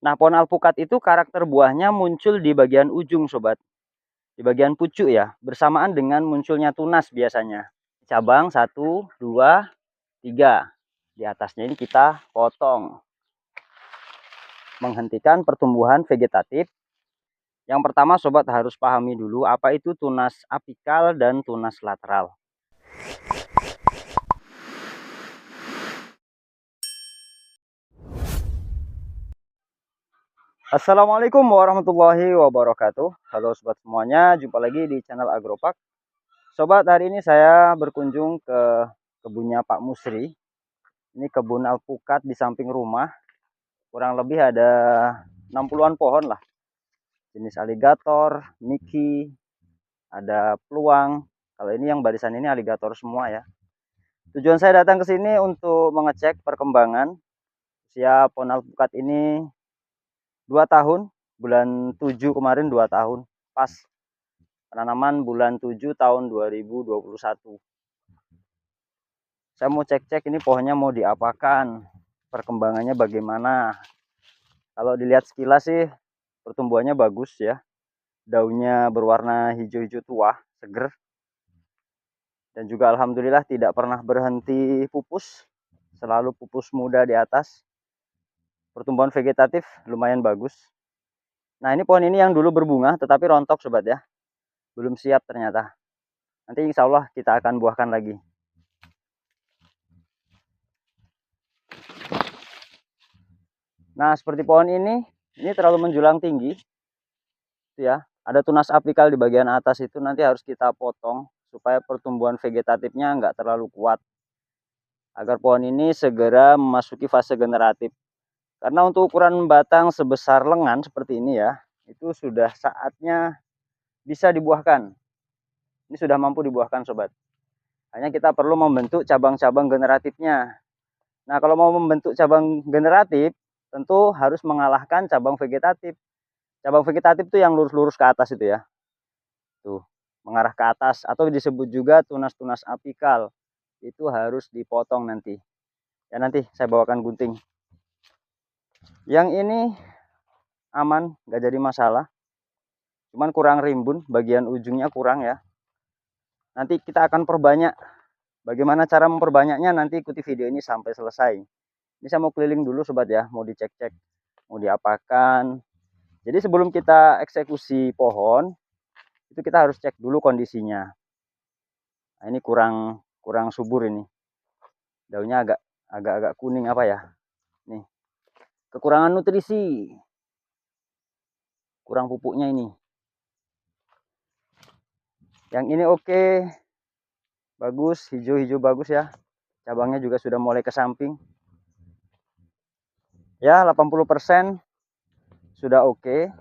Nah, pohon alpukat itu karakter buahnya muncul di bagian ujung, sobat. Di bagian pucuk ya, bersamaan dengan munculnya tunas biasanya. Cabang 1, 2, 3. Di atasnya ini kita potong. Menghentikan pertumbuhan vegetatif. Yang pertama sobat harus pahami dulu apa itu tunas apikal dan tunas lateral. Assalamualaikum warahmatullahi wabarakatuh. Halo sobat semuanya, jumpa lagi di channel Agropark. Sobat, hari ini saya berkunjung ke kebunnya Pak Musri. Ini kebun alpukat di samping rumah. Kurang lebih ada 60-an pohon lah. Jenis aligator, Mickey, ada peluang. Kalau ini yang barisan ini aligator semua ya. Tujuan saya datang ke sini untuk mengecek perkembangan usia pohon alpukat ini 2 tahun, bulan 7 kemarin 2 tahun, pas penanaman bulan 7 tahun 2021. Saya mau cek-cek ini pohonnya mau diapakan, perkembangannya bagaimana. Kalau dilihat sekilas sih pertumbuhannya bagus ya, daunnya berwarna hijau-hijau tua, seger. Dan juga alhamdulillah tidak pernah berhenti pupus, selalu pupus muda di atas. Pertumbuhan vegetatif lumayan bagus. Nah, ini pohon ini yang dulu berbunga tetapi rontok sobat ya. Belum siap ternyata. Nanti insya Allah kita akan buahkan lagi. Nah, seperti pohon ini terlalu menjulang tinggi. Ya, ada tunas apikal di bagian atas itu nanti harus kita potong supaya pertumbuhan vegetatifnya nggak terlalu kuat. Agar pohon ini segera memasuki fase generatif. Karena untuk ukuran batang sebesar lengan seperti ini ya, itu sudah saatnya bisa dibuahkan. Ini sudah mampu dibuahkan sobat. Hanya kita perlu membentuk cabang-cabang generatifnya. Nah, kalau mau membentuk cabang generatif, tentu harus mengalahkan cabang vegetatif. Cabang vegetatif itu yang lurus-lurus ke atas itu ya. Tuh, mengarah ke atas atau disebut juga tunas-tunas apikal. Itu harus dipotong nanti. Ya, nanti saya bawakan gunting. Yang ini aman, nggak jadi masalah. Cuman kurang rimbun, bagian ujungnya kurang ya. Nanti kita akan perbanyak. Bagaimana cara memperbanyaknya nanti ikuti video ini sampai selesai. Ini saya mau keliling dulu sobat ya, mau dicek-cek, mau diapakan. Jadi sebelum kita eksekusi pohon, itu kita harus cek dulu kondisinya. Nah, ini kurang subur ini. Daunnya agak kuning apa ya? Nih. Kekurangan nutrisi. Kurang pupuknya ini. Yang ini oke. Bagus, hijau-hijau bagus ya. Cabangnya juga sudah mulai ke samping. Ya, 80% sudah oke.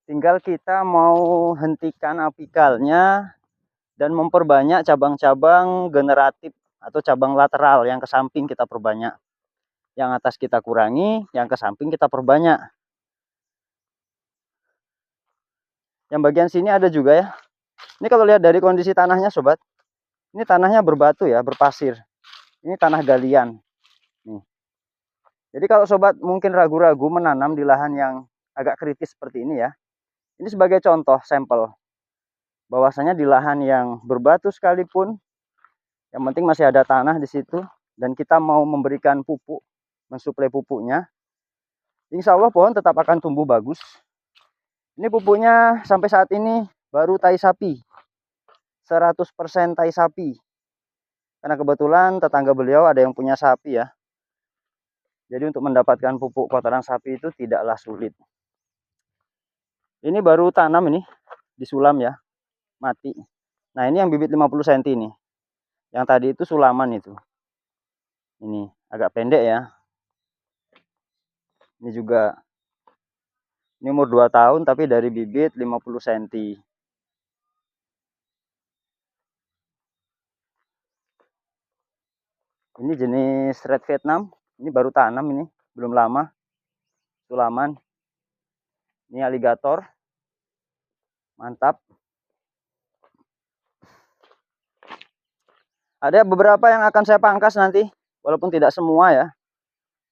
Tinggal kita mau hentikan apikalnya dan memperbanyak cabang-cabang generatif atau cabang lateral yang ke samping kita perbanyak. Yang atas kita kurangi, yang ke samping kita perbanyak. Yang bagian sini ada juga ya. Ini kalau lihat dari kondisi tanahnya sobat, ini tanahnya berbatu ya, berpasir. Ini tanah galian. Nih. Jadi kalau sobat mungkin ragu-ragu menanam di lahan yang agak kritis seperti ini ya. Ini sebagai contoh sampel. Bahwasanya di lahan yang berbatu sekalipun, yang penting masih ada tanah di situ dan kita mau memberikan pupuk, mensuplai pupuknya, insya Allah pohon tetap akan tumbuh bagus. Ini pupuknya sampai saat ini baru tai sapi, 100% tai sapi. Karena kebetulan tetangga beliau ada yang punya sapi ya. Jadi untuk mendapatkan pupuk kotoran sapi itu tidaklah sulit. Ini baru tanam ini, disulam ya, mati. Nah ini yang bibit 50 cm ini. Yang tadi itu sulaman itu. Ini agak pendek ya. Ini juga, ini umur 2 tahun tapi dari bibit 50 cm. Ini jenis red Vietnam. Ini baru tanam ini, belum lama. Sulaman. Ini aligator. Mantap. Ada beberapa yang akan saya pangkas nanti, walaupun tidak semua ya.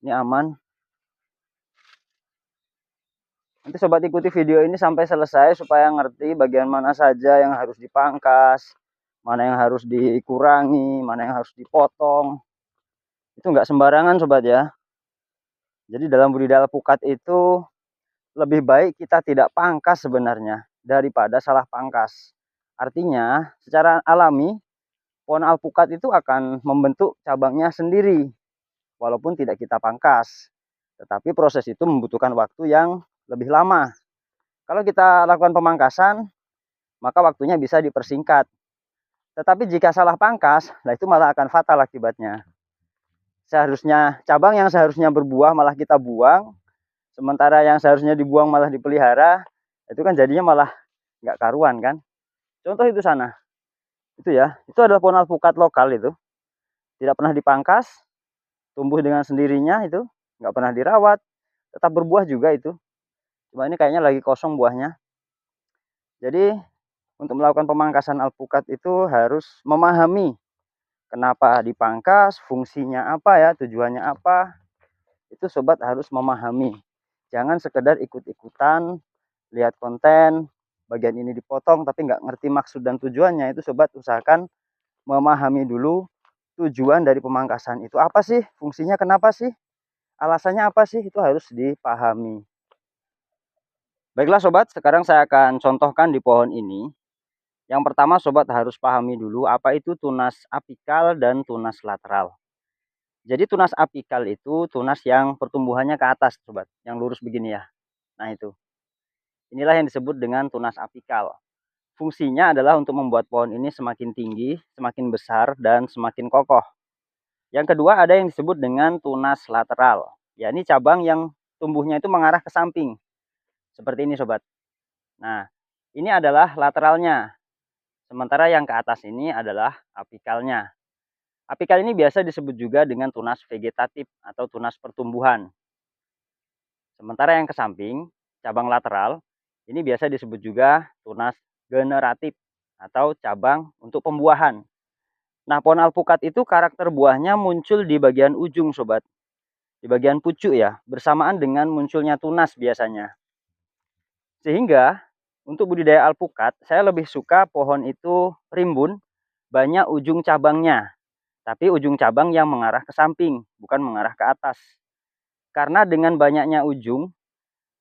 Ini aman. Nanti sobat ikuti video ini sampai selesai supaya ngerti bagian mana saja yang harus dipangkas, mana yang harus dikurangi, mana yang harus dipotong. Itu nggak sembarangan sobat ya. Jadi dalam budidaya alpukat itu lebih baik kita tidak pangkas sebenarnya daripada salah pangkas. Artinya secara alami pohon alpukat itu akan membentuk cabangnya sendiri walaupun tidak kita pangkas. Tetapi proses itu membutuhkan waktu yang lebih lama. Kalau kita lakukan pemangkasan, maka waktunya bisa dipersingkat. Tetapi jika salah pangkas, nah itu malah akan fatal akibatnya. Seharusnya cabang yang seharusnya berbuah malah kita buang, sementara yang seharusnya dibuang malah dipelihara, itu kan jadinya malah nggak karuan kan. Contoh itu sana, itu ya, itu adalah pohon alpukat lokal itu, tidak pernah dipangkas, tumbuh dengan sendirinya itu, nggak pernah dirawat, tetap berbuah juga itu. Cuma ini kayaknya lagi kosong buahnya. Jadi untuk melakukan pemangkasan alpukat itu harus memahami kenapa dipangkas, fungsinya apa ya, tujuannya apa. Itu sobat harus memahami. Jangan sekedar ikut-ikutan, lihat konten, bagian ini dipotong tapi nggak ngerti maksud dan tujuannya. Itu sobat usahakan memahami dulu tujuan dari pemangkasan itu apa sih, fungsinya kenapa sih, alasannya apa sih, itu harus dipahami. Baiklah sobat, sekarang saya akan contohkan di pohon ini. Yang pertama sobat harus pahami dulu apa itu tunas apikal dan tunas lateral. Jadi tunas apikal itu tunas yang pertumbuhannya ke atas sobat, yang lurus begini ya. Nah itu. Inilah yang disebut dengan tunas apikal. Fungsinya adalah untuk membuat pohon ini semakin tinggi, semakin besar, dan semakin kokoh. Yang kedua ada yang disebut dengan tunas lateral. Ya ini cabang yang tumbuhnya itu mengarah ke samping. Seperti ini sobat. Nah ini adalah lateralnya. Sementara yang ke atas ini adalah apikalnya. Apikal ini biasa disebut juga dengan tunas vegetatif atau tunas pertumbuhan. Sementara yang ke samping, cabang lateral, ini biasa disebut juga tunas generatif atau cabang untuk pembuahan. Nah, pohon alpukat itu karakter buahnya muncul di bagian ujung sobat. Di bagian pucuk ya, bersamaan dengan munculnya tunas biasanya. Sehingga untuk budidaya alpukat, saya lebih suka pohon itu rimbun, banyak ujung cabangnya. Tapi ujung cabang yang mengarah ke samping, bukan mengarah ke atas. Karena dengan banyaknya ujung,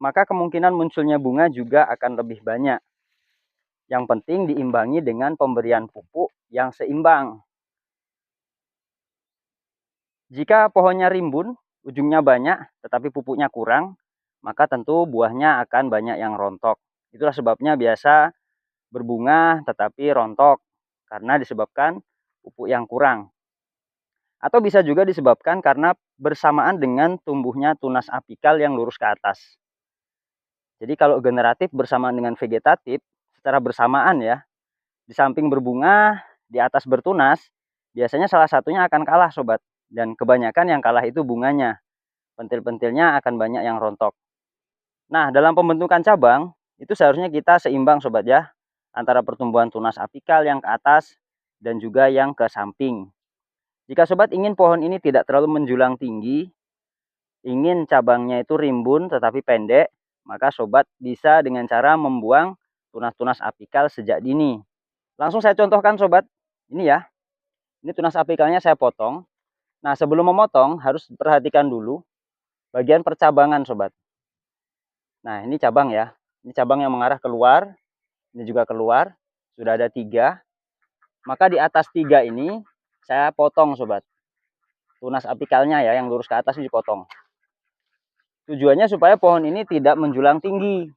maka kemungkinan munculnya bunga juga akan lebih banyak. Yang penting diimbangi dengan pemberian pupuk yang seimbang. Jika pohonnya rimbun, ujungnya banyak, tetapi pupuknya kurang, maka tentu buahnya akan banyak yang rontok. Itulah sebabnya biasa berbunga tetapi rontok, karena disebabkan pupuk yang kurang. Atau bisa juga disebabkan karena bersamaan dengan tumbuhnya tunas apikal yang lurus ke atas. Jadi kalau generatif bersamaan dengan vegetatif, secara bersamaan ya, di samping berbunga, di atas bertunas, biasanya salah satunya akan kalah sobat. Dan kebanyakan yang kalah itu bunganya. Pentil-pentilnya akan banyak yang rontok. Nah, dalam pembentukan cabang, itu seharusnya kita seimbang sobat ya, antara pertumbuhan tunas apikal yang ke atas dan juga yang ke samping. Jika sobat ingin pohon ini tidak terlalu menjulang tinggi, ingin cabangnya itu rimbun tetapi pendek, maka sobat bisa dengan cara membuang tunas-tunas apikal sejak dini. Langsung saya contohkan sobat, ini ya, ini tunas apikalnya saya potong. Nah sebelum memotong harus perhatikan dulu bagian percabangan sobat. Nah ini cabang ya, ini cabang yang mengarah keluar, ini juga keluar, sudah ada 3. Maka di atas 3 ini saya potong sobat. Tunas apikalnya ya yang lurus ke atas ini dipotong. Tujuannya supaya pohon ini tidak menjulang tinggi.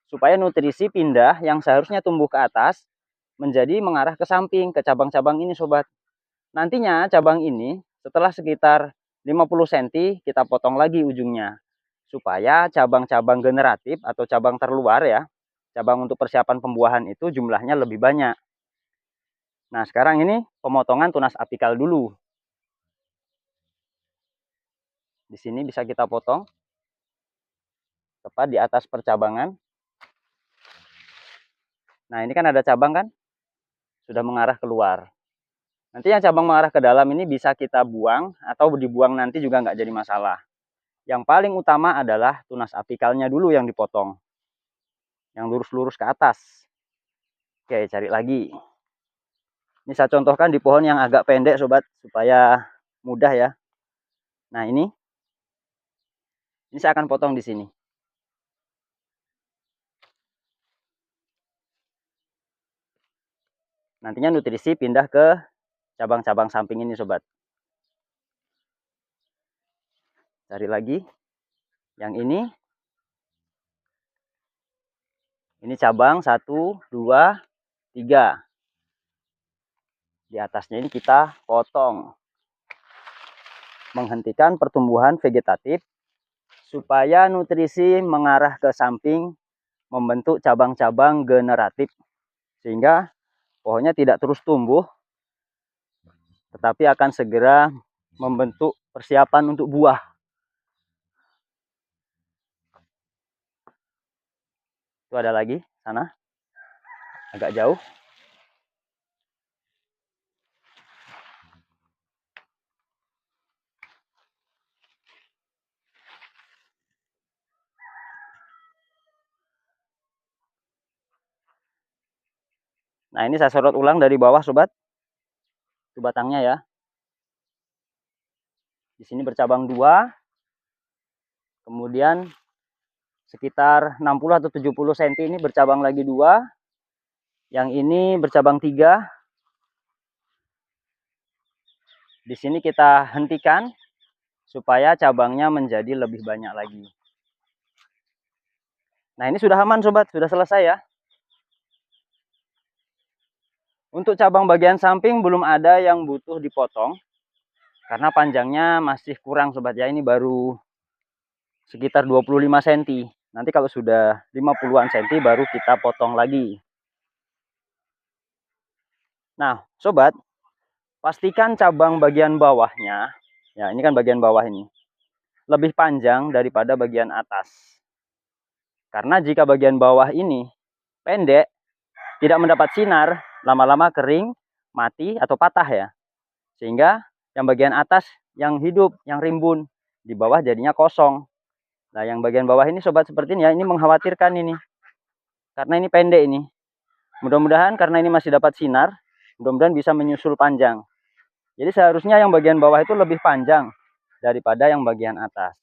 Supaya nutrisi pindah yang seharusnya tumbuh ke atas menjadi mengarah ke samping, ke cabang-cabang ini sobat. Nantinya cabang ini setelah sekitar 50 cm kita potong lagi ujungnya. Supaya cabang-cabang generatif atau cabang terluar ya, cabang untuk persiapan pembuahan itu jumlahnya lebih banyak. Nah sekarang ini pemotongan tunas apikal dulu. Di sini bisa kita potong tepat di atas percabangan. Nah ini kan ada cabang kan, sudah mengarah keluar. Nanti yang cabang mengarah ke dalam ini bisa kita buang atau dibuang nanti juga nggak jadi masalah. Yang paling utama adalah tunas apikalnya dulu yang dipotong. Yang lurus-lurus ke atas. Oke, cari lagi. Ini saya contohkan di pohon yang agak pendek sobat, supaya mudah ya. Nah ini saya akan potong di sini. Nantinya nutrisi pindah ke cabang-cabang samping ini sobat. Cari lagi. Yang ini. Ini cabang 1, 2, 3. Di atasnya ini kita potong. Menghentikan pertumbuhan vegetatif supaya nutrisi mengarah ke samping, membentuk cabang-cabang generatif. Sehingga pohonnya tidak terus tumbuh, tetapi akan segera membentuk persiapan untuk buah. Itu ada lagi sana, agak jauh. Nah ini saya sorot ulang dari bawah sobat. Itu batangnya ya. Di sini bercabang 2. Kemudian sekitar 60 atau 70 cm ini bercabang lagi 2. Yang ini bercabang 3. Di sini kita hentikan supaya cabangnya menjadi lebih banyak lagi. Nah ini sudah aman sobat, sudah selesai ya. Untuk cabang bagian samping belum ada yang butuh dipotong. Karena panjangnya masih kurang sobat ya, ini baru sekitar 25 cm. Nanti kalau sudah 50-an cm baru kita potong lagi. Nah sobat, pastikan cabang bagian bawahnya, ya ini kan bagian bawah ini, lebih panjang daripada bagian atas. Karena jika bagian bawah ini pendek, tidak mendapat sinar, lama-lama kering, mati atau patah ya. Sehingga yang bagian atas yang hidup, yang rimbun, di bawah jadinya kosong. Nah yang bagian bawah ini sobat seperti ini ya, ini mengkhawatirkan ini. Karena ini pendek ini. Mudah-mudahan karena ini masih dapat sinar, mudah-mudahan bisa menyusul panjang. Jadi seharusnya yang bagian bawah itu lebih panjang daripada yang bagian atas.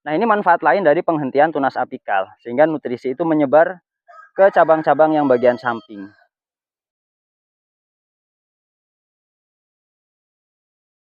Nah ini manfaat lain dari penghentian tunas apikal, sehingga nutrisi itu menyebar ke cabang-cabang yang bagian samping.